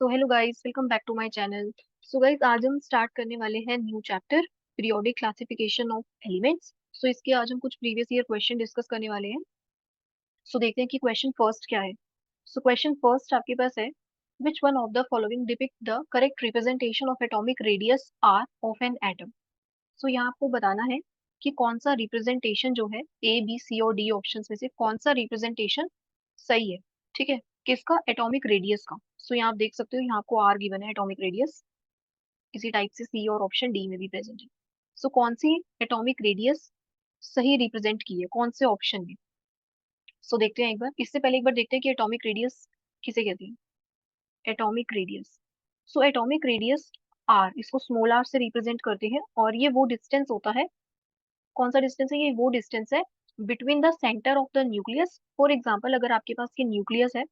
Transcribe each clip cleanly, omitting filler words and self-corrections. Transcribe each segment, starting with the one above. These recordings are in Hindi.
तो hello guys, welcome back to my channel. So guys, आज हम स्टार्ट करने वाले हैं new chapter periodic classification of elements. So इसके आज हम कुछ प्रीवियस ईयर क्वेश्चन डिस्कस करने वाले हैं। सो देखते हैं कि क्वेश्चन फर्स्ट क्या है। सो क्वेश्चन फर्स्ट आपके पास है, which one of the following depict the correct representation of atomic radius r of an atom. So यहाँ आपको बताना है कि कौन सा रिप्रेजेंटेशन जो है ए बी सी और डी ऑप्शन में से कौन सा रिप्रेजेंटेशन सही है। ठीक है, किसका? एटॉमिक रेडियस का। सो यहाँ आप देख सकते हो, यहाँ आपको आर गिवन है एटॉमिक रेडियस, इसी टाइप से सी और ऑप्शन डी में भी प्रेजेंट है। सो कौन सी एटॉमिक रेडियस सही रिप्रेजेंट की है, कौन से ऑप्शन में? सो देखते हैं एक बार, इससे पहले एक बार देखते हैं कि एटॉमिक रेडियस किसे कहते हैं। Atomic radius, so atomic radius R, इसको स्मॉल आर से रिप्रेजेंट करते हैं और ये वो डिस्टेंस होता है। कौन सा डिस्टेंस है? ये वो डिस्टेंस है between the centre of the nucleus. For example, अगर आपके पास ये न्यूक्लियस है,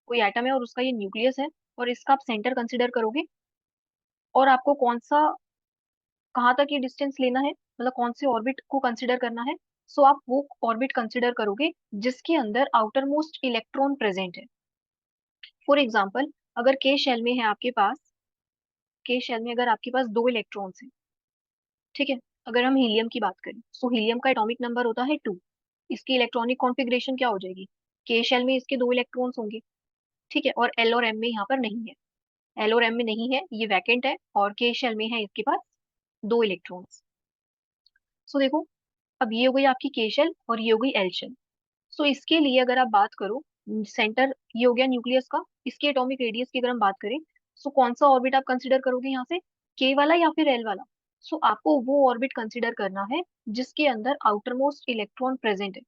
कोई एटम है और उसका ये न्यूक्लियस है और इसका आप सेंटर कंसिडर करोगे, और आपको कौन सा, कहाँ तक ये डिस्टेंस लेना है, मतलब कौन से ऑर्बिट को कंसिडर करना है। सो आप वो ऑर्बिट कंसिडर करोगे जिसके अंदर आउटर मोस्ट इलेक्ट्रॉन प्रेजेंट है। फॉर एग्जाम्पल, अगर के शेल में है आपके पास, के शेल में अगर आपके पास दो इलेक्ट्रॉन्स हैं, ठीक है, अगर हम हीलियम की बात करें, सो हीलियम का एटॉमिक नंबर होता है 2। इसकी इलेक्ट्रॉनिक कॉन्फ़िगरेशन क्या हो जाएगी? के शेल में इसके दो इलेक्ट्रॉन्स होंगे, ठीक है, और एल और एम में यहाँ पर नहीं है। एल और एम में नहीं है, ये वैकेंट है, और के शेल में है इसके पास दो इलेक्ट्रॉन्स। सो देखो, अब ये हो गई आपकी के शेल और ये हो गई एल शेल। सो इसके लिए अगर आप बात करो, सेंटर ये हो गया न्यूक्लियस का, इसके एटॉमिक रेडियस की अगर हम बात करें, सो कौन सा ऑर्बिट आप कंसिडर करोगे यहाँ से? के वाला या फिर एल वाला? सो आपको वो ऑर्बिट कंसिडर करना है जिसके अंदर आउटर मोस्ट इलेक्ट्रॉन प्रेजेंट है।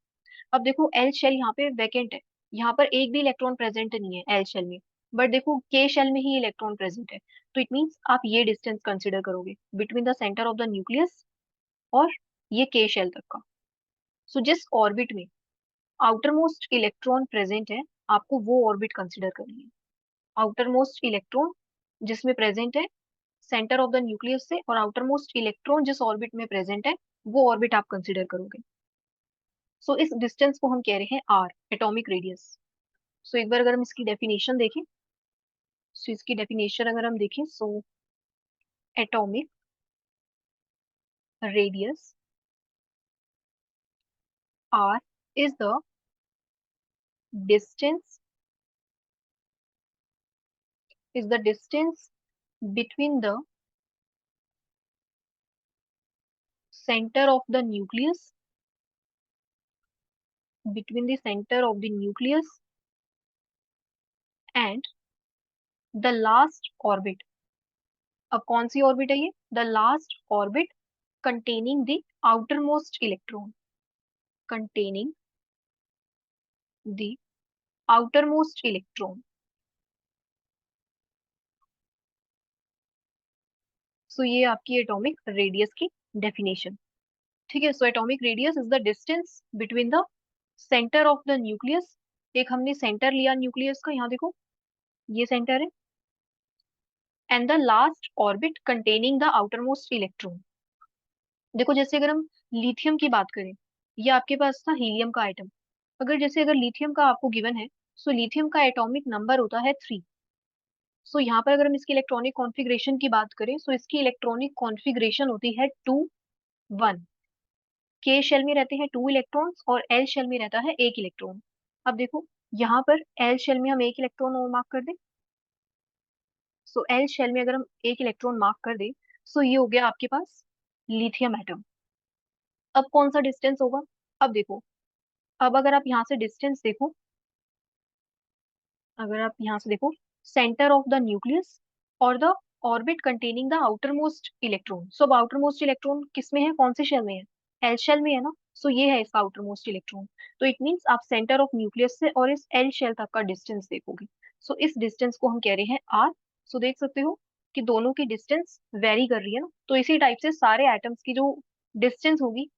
अब देखो, एल शेल यहाँ पे वैकेंट है, यहाँ पर एक भी इलेक्ट्रॉन प्रेजेंट नहीं है एल शेल में, बट देखो के शेल में ही इलेक्ट्रॉन प्रेजेंट है। तो इट मीन्स आप ये डिस्टेंस कंसिडर करोगे between the centre of the nucleus और ये के शेल तक का। सो जिस ऑर्बिट में आउटर मोस्ट इलेक्ट्रॉन प्रेजेंट है, आपको वो ऑर्बिट कंसिडर करनी है। आउटर मोस्ट इलेक्ट्रॉन जिसमें प्रेजेंट है सेंटर ऑफ द न्यूक्लियस से, और आउटर मोस्ट इलेक्ट्रॉन जिस ऑर्बिट में प्रेजेंट है, वो ऑर्बिट आप कंसिडर करोगे। सो इस डिस्टेंस को हम कह रहे हैं आर, एटॉमिक रेडियस। सो एक बार अगर हम इसकी डेफिनेशन देखें, सो इसकी डेफिनेशन अगर हम देखें, so atomic radius R is the distance, is the distance between the center of the nucleus, between the center of the nucleus and the last orbit। अब कौन सी ऑर्बिट है ये? The last orbit containing the outermost electron, containing the outermost electron। सो ये आपकी एटॉमिक रेडियस की डेफिनेशन। ठीक है, सो atomic radius is the distance between the centre of the nucleus. एक हमने सेंटर लिया न्यूक्लियस का, यहाँ देखो ये सेंटर है, and the last orbit containing the outermost electron. देखो, जैसे अगर हम लिथियम की बात करें, ये आपके पास था हीलियम का आइटम। अगर जैसे अगर लिथियम का आपको गिवन है, सो लिथियम का एटॉमिक नंबर होता है 3। सो यहाँ पर अगर हम इसकी इलेक्ट्रॉनिक कॉन्फ़िगरेशन की बात करें, सो इसकी इलेक्ट्रॉनिक कॉन्फ़िगरेशन होती है 2 1। के शेल में रहते हैं 2 इलेक्ट्रॉन्स और एल शेल में रहता है 1 इलेक्ट्रॉन। अब देखो, यहाँ पर एल शेल में हम 1 इलेक्ट्रॉन और मार्क कर दें, सो एल शेल में अगर हम 1 इलेक्ट्रॉन मार्क कर दें, सो ये हो गया आपके पास लिथियम एटम। अब कौन सा डिस्टेंस होगा? अब देखो, अब अगर आप यहाँ से डिस्टेंस देखो, अगर आप यहाँ से देखो, सेंटर ऑफ द न्यूक्लियस और the orbit containing the outermost electron. So अब आउटर मोस्ट इलेक्ट्रॉन किस में है, कौन से शेल में है? एल शेल में है ना। सो ये है इसका आउटर मोस्ट इलेक्ट्रॉन। तो इट मीन्स आप सेंटर ऑफ न्यूक्लियस से और इस एल शेल तक का डिस्टेंस देखोगे। सो इस डिस्टेंस को हम कह रहे हैं आर। सो देख सकते हो कि दोनों की डिस्टेंस वेरी कर रही है ना। तो इसी टाइप से सारे एटम्स की जो डिस्टेंस होगी,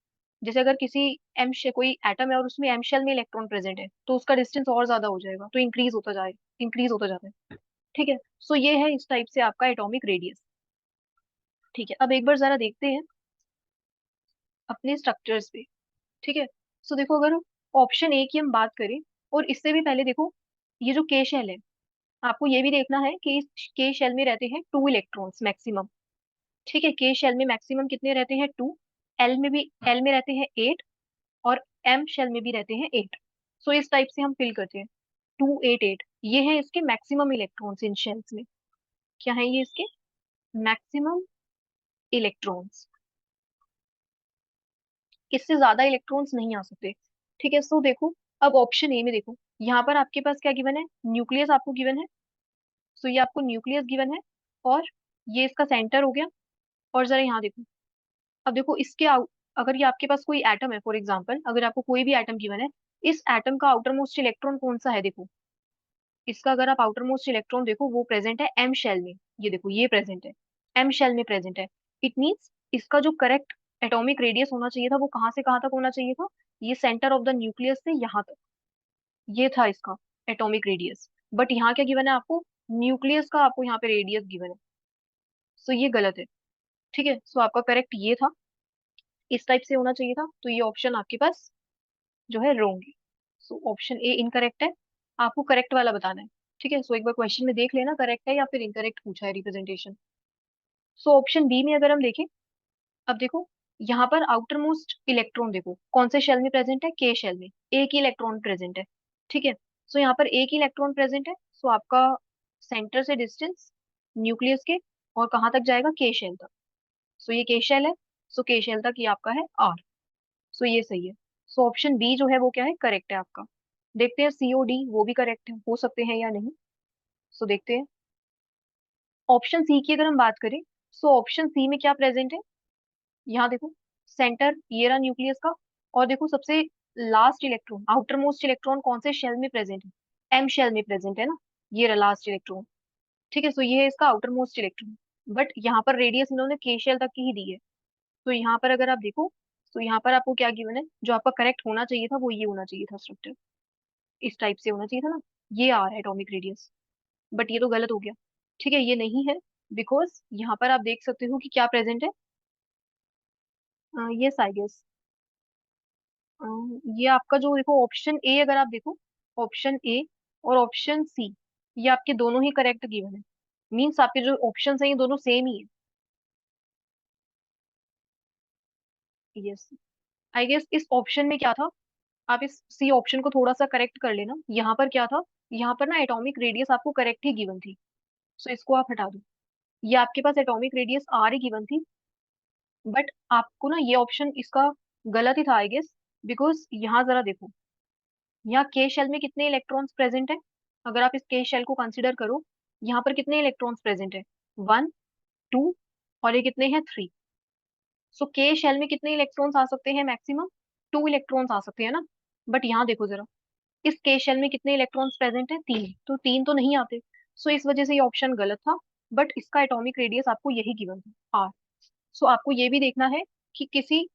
जैसे अगर किसी एम शे कोई एटम है और उसमें एम शेल में इलेक्ट्रॉन प्रेजेंट है, तो उसका डिस्टेंस और ज्यादा हो जाएगा, तो इंक्रीज होता जाएगा, इंक्रीज होता जाता है। ठीक है, सो ये है इस टाइप से आपका एटॉमिक रेडियस। ठीक है, अब एक बार जरा देखते हैं अपने स्ट्रक्चर्स पे। ठीक है, सो देखो, अगर ऑप्शन ए की हम बात करें, और इससे भी पहले देखो, ये जो के शेल है, आपको ये भी देखना है कि इस के शेल में रहते हैं 2 इलेक्ट्रॉन्स मैक्सिमम। ठीक है, के शेल में मैक्सिमम कितने रहते हैं, 2। एल में भी, एल में रहते हैं 8, और एम शेल में भी रहते हैं 8। सो इस टाइप से हम फिल करते हैं, 2 8 8। ये है इसके मैक्सिमम इलेक्ट्रॉन्स इन शेल्स में। क्या है ये इसके मैक्सिमम इलेक्ट्रॉन्स। इससे ज्यादा इलेक्ट्रॉन्स नहीं आ सकते। ठीक है, सो देखो, अब ऑप्शन ए में देखो, यहाँ पर आपके पास क्या गिवन है, न्यूक्लियस आपको गिवन है। सो ये आपको न्यूक्लियस गिवन है, और ये इसका सेंटर हो गया। और जरा यहाँ देखो, अब देखो इसके अगर ये आपके पास कोई एटम है, फॉर एग्जाम्पल अगर आपको कोई भी एटम गिवन है, इस एटम का आउटर मोस्ट इलेक्ट्रॉन कौन सा है, देखो इसका अगर आप आउटर मोस्ट इलेक्ट्रॉन देखो, वो प्रेजेंट है एम शेल में। ये देखो ये प्रेजेंट है, एम शेल में प्रेजेंट है। इट मीन्स इसका जो करेक्ट एटॉमिक रेडियस होना चाहिए था, वो कहाँ से कहाँ तक होना चाहिए था, ये सेंटर ऑफ द न्यूक्लियस से यहाँ तक, ये था इसका एटॉमिक रेडियस। बट यहाँ क्या गिवन है आपको, न्यूक्लियस का आपको यहाँ पे रेडियस गिवन है। सो ये गलत है। ठीक है, सो आपका करेक्ट ये था, इस टाइप से होना चाहिए था। तो ये ऑप्शन आपके पास जो है रोंग है। सो ऑप्शन ए इनकरेक्ट है, आपको करेक्ट वाला बताना है। ठीक है, सो एक बार क्वेश्चन में देख लेना करेक्ट है या फिर इनकरेक्ट पूछा है रिप्रेजेंटेशन। सो ऑप्शन बी में अगर हम देखें, अब देखो यहाँ पर आउटर मोस्ट इलेक्ट्रॉन देखो कौन से शेल में प्रेजेंट है, के शेल में एक ही इलेक्ट्रॉन प्रेजेंट है। ठीक है, सो यहाँ पर एक ही इलेक्ट्रॉन प्रेजेंट है। सो आपका सेंटर से डिस्टेंस न्यूक्लियस के और कहाँ तक जाएगा, के शेल तक। सो ये के शेल है, सो के शेल तक ये आपका है आर। सो ये सही है। सो ऑप्शन बी जो है वो क्या है, करेक्ट है आपका। देखते हैं सी ओ डी वो भी करेक्ट है हो सकते हैं या नहीं। सो देखते हैं ऑप्शन सी की अगर हम बात करें, सो ऑप्शन सी में क्या प्रेजेंट है, यहाँ देखो सेंटर ये रहा न्यूक्लियस का, और देखो सबसे last electron outer most electron कौन से शेल में प्रेजेंट है, एम शेल में प्रेजेंट है ना, ये रहा लास्ट इलेक्ट्रॉन। ठीक है, सो ये है इसका आउटर मोस्ट इलेक्ट्रॉन। बट यहाँ पर रेडियस इन्होंने के शेल तक की ही दी है। तो यहाँ पर अगर आप देखो, तो यहाँ पर आपको क्या गिवन है, जो आपका करेक्ट होना चाहिए था वो ये होना चाहिए था स्ट्रक्चर, इस टाइप से होना चाहिए था ना, ये आ रहा है एटॉमिक रेडियस। बट ये तो गलत हो गया। ठीक है, ये नहीं है, बिकॉज यहाँ पर आप देख सकते हो कि क्या प्रेजेंट है, यस आई गेस, ये आपका जो देखो ऑप्शन ए अगर आप देखो, ऑप्शन ए और ऑप्शन सी, ये आपके दोनों ही करेक्ट गिवन है। मीन्स आपके जो ऑप्शन है ये दोनों सेम ही है। यस आई गेस इस ऑप्शन में क्या था, आप इस सी ऑप्शन को थोड़ा सा करेक्ट कर लेना। यहाँ पर क्या था, यहाँ पर ना एटॉमिक रेडियस आपको करेक्ट ही गिवन थी। सो इसको आप हटा दो, ये आपके पास एटॉमिक रेडियस आर ही गिवन थी। बट आपको ना ये ऑप्शन इसका गलत ही था आई गेस, बिकॉज यहाँ जरा देखो, यहाँ के शेल में कितने इलेक्ट्रॉन्स प्रेजेंट है, अगर आप इस के शेल को कंसिडर करो, यहाँ पर कितने इलेक्ट्रॉन्स प्रेजेंट है, 1 2, और ये कितने हैं, 3। सो के शेल में कितने इलेक्ट्रॉन्स आ सकते हैं मैक्सिमम, 2 इलेक्ट्रॉन्स आ सकते हैं ना। बट यहाँ देखो जरा, इस के शेल में कितने इलेक्ट्रॉन्स प्रेजेंट है, 3, तो 3 तो नहीं आते। सो इस वजह से ये ऑप्शन गलत था। बट इसका एटॉमिक रेडियस आपको यही गिवन था, आर। सो आपको ये भी देखना है कि किसी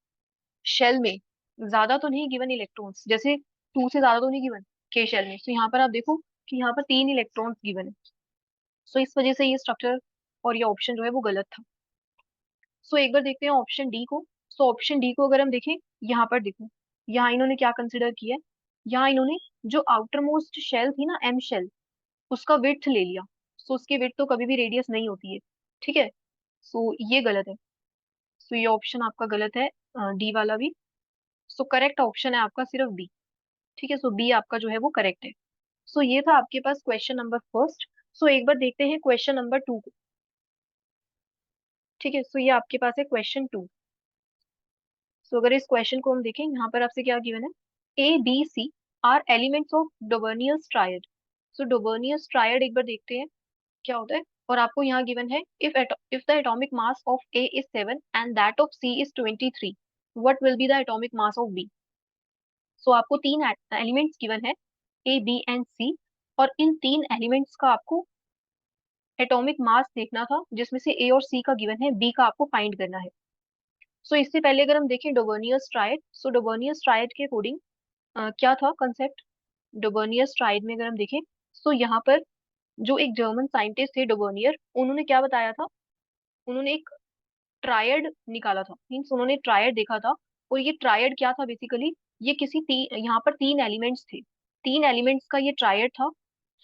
शेल में ज्यादा तो नहीं गिवन इलेक्ट्रॉन्स, जैसे 2 से ज्यादा तो नहीं गिवन के शेल में। तो यहाँ पर आप देखो कि यहाँ पर 3 इलेक्ट्रॉन्स गिवन है। सो इस वजह से ये स्ट्रक्चर और ये ऑप्शन जो है वो गलत था। सो एक बार देखते हैं ऑप्शन डी को। सो ऑप्शन डी को अगर हम देखें, यहाँ पर देखो, यहाँ इन्होंने क्या कंसिडर किया है, यहाँ इन्होंने जो आउटर मोस्ट शेल थी ना, एम शेल, उसका विड्थ ले लिया। सो उसकी विड्थ तो कभी भी रेडियस नहीं होती है। ठीक है, सो ये गलत है। सो ये ऑप्शन आपका गलत है, डी वाला भी। सो करेक्ट ऑप्शन है आपका सिर्फ बी। ठीक है, सो बी आपका जो है वो करेक्ट है। सो ये था आपके पास क्वेश्चन नंबर फर्स्ट। सो एक बार देखते हैं क्वेश्चन नंबर 2 को। ठीक है, सो ये आपके पास है क्वेश्चन 2। सो अगर इस क्वेश्चन को हम देखें, यहाँ पर आपसे क्या गिवन है, A B C are elements of Dobereiner's triad. So Dobereiner's triad एक बार देखते हैं क्या होता है। और आपको यहाँ गिवन है, if the atomic mass of A is 7 and that of C is 23, what will be the atomic mass of B. So आपको 3 एलिमेंट्स गिवन है, ए बी एंड सी, और इन 3 एलिमेंट्स का आपको एटॉमिक मास देखना था, जिसमें से ए और सी का गिवन है, बी का आपको फाइंड करना है। सो इससे पहले अगर हम देखें डोवर्नियस ट्रायड, सो डोवर्नियस ट्रायड के अकॉर्डिंग क्या था कंसेप्ट, डोवर्नियस ट्रायड में अगर हम देखें, सो यहाँ पर जो एक जर्मन साइंटिस्ट थे डोवर्नियर, उन्होंने क्या बताया था, उन्होंने एक ट्रायड निकाला था। मीन्स उन्होंने ट्रायड देखा था। और ये ट्रायड क्या था बेसिकली, ये किसी यहाँ पर 3 एलिमेंट्स थे, 3 एलिमेंट्स का ये ट्रायड था।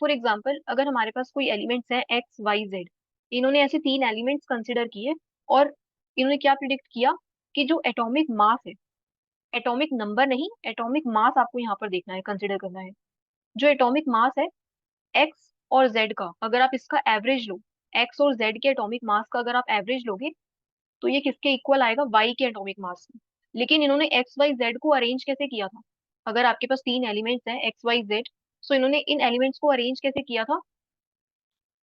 फॉर एग्जाम्पल अगर हमारे पास कोई एलिमेंट्स हैं एक्स वाई जेड, इन्होंने ऐसे तीन एलिमेंट्स कंसिडर किए और इन्होंने क्या प्रिडिक्ट किया कि जो एटॉमिक मास है, एटॉमिक नंबर नहीं, एटॉमिक मास आपको यहाँ पर देखना है, कंसिडर करना है। जो एटॉमिक मास है एक्स और जेड का, अगर आप इसका एवरेज लो, एक्स और जेड के एटॉमिक मास का अगर आप एवरेज लोगे तो ये किसके इक्वल आएगा, वाई के एटॉमिक मास में। लेकिन इन्होंने एक्स वाई जेड को अरेंज कैसे किया था, अगर आपके पास तीन एलिमेंट्स हैं एक्स वाई जेड, सो इन्होंने इन एलिमेंट्स को अरेंज कैसे किया था,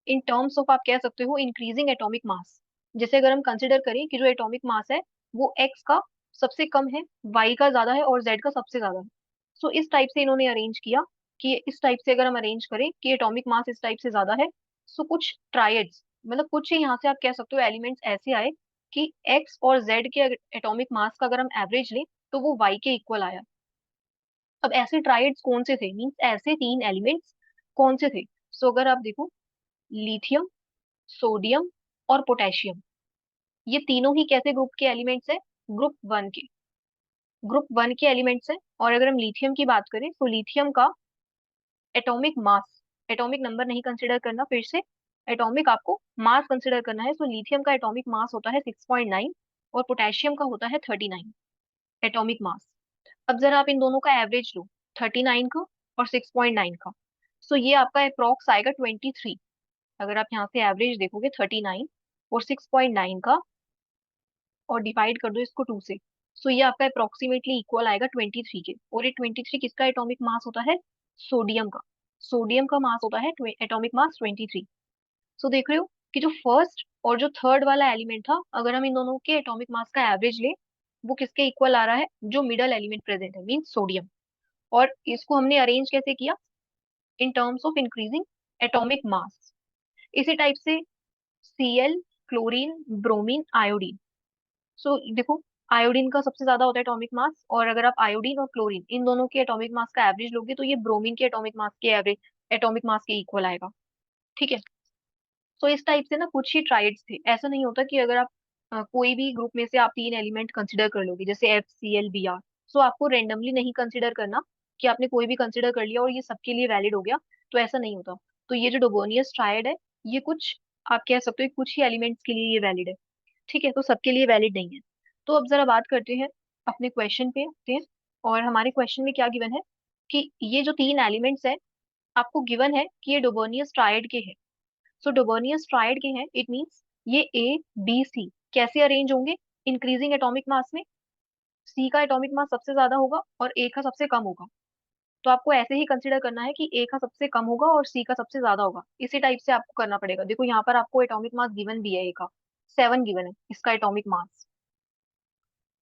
इन टर्म्स ऑफ, आप कह सकते हो, इंक्रीजिंग एटॉमिक मास। जैसे अगर हम कंसिडर करें कि जो एटॉमिक मास है वो एक्स का सबसे कम है, वाई का ज्यादा है और जेड का सबसे ज्यादा है। सो इस टाइप से इन्होंने अरेंज किया कि इस टाइप से अगर हम अरेंज करें कि एटॉमिक मास इस टाइप से ज्यादा है, सो कुछ ट्रायड्स, मतलब कुछ यहाँ से आप कह सकते हो एलिमेंट्स ऐसे आए कि एक्स और जेड के एटॉमिक मास का अगर हम एवरेज लें तो वो वाई के इक्वल आया। अब ऐसे ट्रायड्स कौन से थे, मीन्स ऐसे तीन एलिमेंट्स कौन से थे। सो अगर आप देखो, लिथियम, सोडियम और पोटेशियम, ये तीनों ही कैसे ग्रुप के एलिमेंट्स हैं, ग्रुप वन के, ग्रुप वन के एलिमेंट्स हैं। और अगर हम लिथियम की बात करें तो लिथियम का एटॉमिक मास, एटॉमिक नंबर नहीं कंसिडर करना, फिर से एटॉमिक आपको मास कंसिडर करना है। सो लिथियम का एटॉमिक मास होता है 6.9 और पोटेशियम का होता है 39 एटॉमिक मास। अब जरा आप इन दोनों का एवरेज लो, 39 का और 6.9 का, सो ये आपका अप्रोक्स आएगा 23। अगर आप यहाँ से एवरेज देखोगे 39 और 6.9 का और डिवाइड कर दो इसको टू से, सो ये आपका अप्रोक्सीमेटली इक्वल आएगा 23 के। और ये 23 किसका एटॉमिक मास होता है, सोडियम का, सोडियम का मास होता है एटॉमिक मास 23। सो देख रहे हो कि जो फर्स्ट और जो थर्ड वाला एलिमेंट था, अगर हम इन दोनों के एटॉमिक मास का एवरेज ले, वो किसके इक्वल आ रहा है, जो मिडल एलिमेंट प्रेजेंट है मीन सोडियम। और इसको हमने अरेंज कैसे किया, in terms of increasing atomic mass. इसी टाइप से Cl, क्लोरीन, ब्रोमीन, आयोडीन। सो देखो, आयोडीन का सबसे ज्यादा होता है एटॉमिक मास, और अगर आप आयोडीन और क्लोरीन इन दोनों के एटॉमिक मास का एवरेज लोगे तो ये ब्रोमीन के एटॉमिक मास के एवरेज, एटॉमिक मास के इक्वल आएगा। ठीक है। तो इस टाइप से ना कुछ ही ट्राइड्स थे, ऐसा नहीं होता कि अगर आप कोई भी ग्रुप में से आप तीन एलिमेंट कंसिडर कर लोगे, जैसे FCl, Br, सो आपको रेंडमली नहीं कंसिडर करना कि आपने कोई भी कंसिडर कर लिया और ये सबके लिए वैलिड हो गया, तो ऐसा नहीं होता। तो ये जो डोबोनियस ट्रायड है, ये कुछ, आप कह सकते हो कि कुछ ही एलिमेंट्स के लिए ये वैलिड है। ठीक है, तो सबके लिए वैलिड नहीं है। तो अब जरा बात करते हैं अपने क्वेश्चन पे आते हैं। और हमारे क्वेश्चन में क्या गिवन है कि ये जो तीन एलिमेंट्स हैं, आपको गिवन है कि ये डोबोनियस ट्रायड के हैं। सो डोबर्नियस ट्रायड के हैं, इट मींस ये A B C कैसे अरेंज होंगे, इंक्रीजिंग एटॉमिक मास में। सी का एटॉमिक मास सबसे ज्यादा होगा और ए का सबसे कम होगा। तो आपको ऐसे ही कंसिडर करना है कि ए का सबसे कम होगा और सी का सबसे ज्यादा होगा, इसी टाइप से आपको करना पड़ेगा। देखो यहाँ पर आपको एटॉमिक मास गिवन भी है, ए का 7 गिवन है इसका एटॉमिक मास।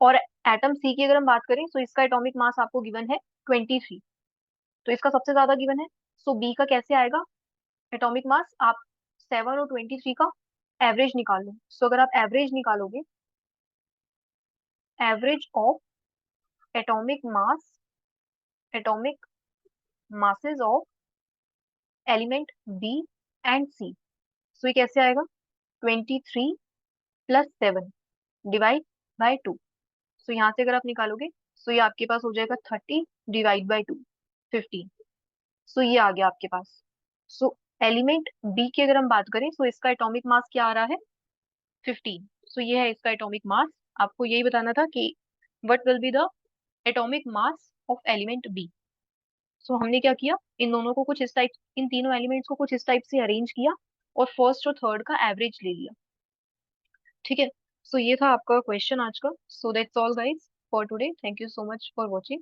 और एटम सी की अगर हम बात करें तो इसका एटॉमिक मास आपको गिवन है 23, तो इसका सबसे ज्यादा गिवन है। सो बी का कैसे आएगा एटॉमिक मास, आप 7 और 23 का एवरेज निकाल लो। सो अगर आप एवरेज निकालोगे, average of atomic mass, atomic masses of element B and C, so ये कैसे आएगा, 23 + 7 डिवाइड बाई 2। सो यहाँ से अगर आप निकालोगे, सो ये आपके पास हो जाएगा 30 डिवाइड बाई 2, 15। सो ये आ गया आपके पास। सो एलिमेंट बी की अगर हम बात करें, सो इसका एटॉमिक मास क्या आ रहा है, 15। सो ये है इसका एटॉमिक मास। आपको यही बताना था कि what will be the atomic mass of element B. So हमने क्या किया, इन दोनों को कुछ इस टाइप, इन तीनों एलिमेंट्स को कुछ इस टाइप से अरेंज किया और फर्स्ट और थर्ड का एवरेज ले लिया। ठीक है। सो ये था आपका क्वेश्चन आज का। So that's all guys for today, thank you so much for watching.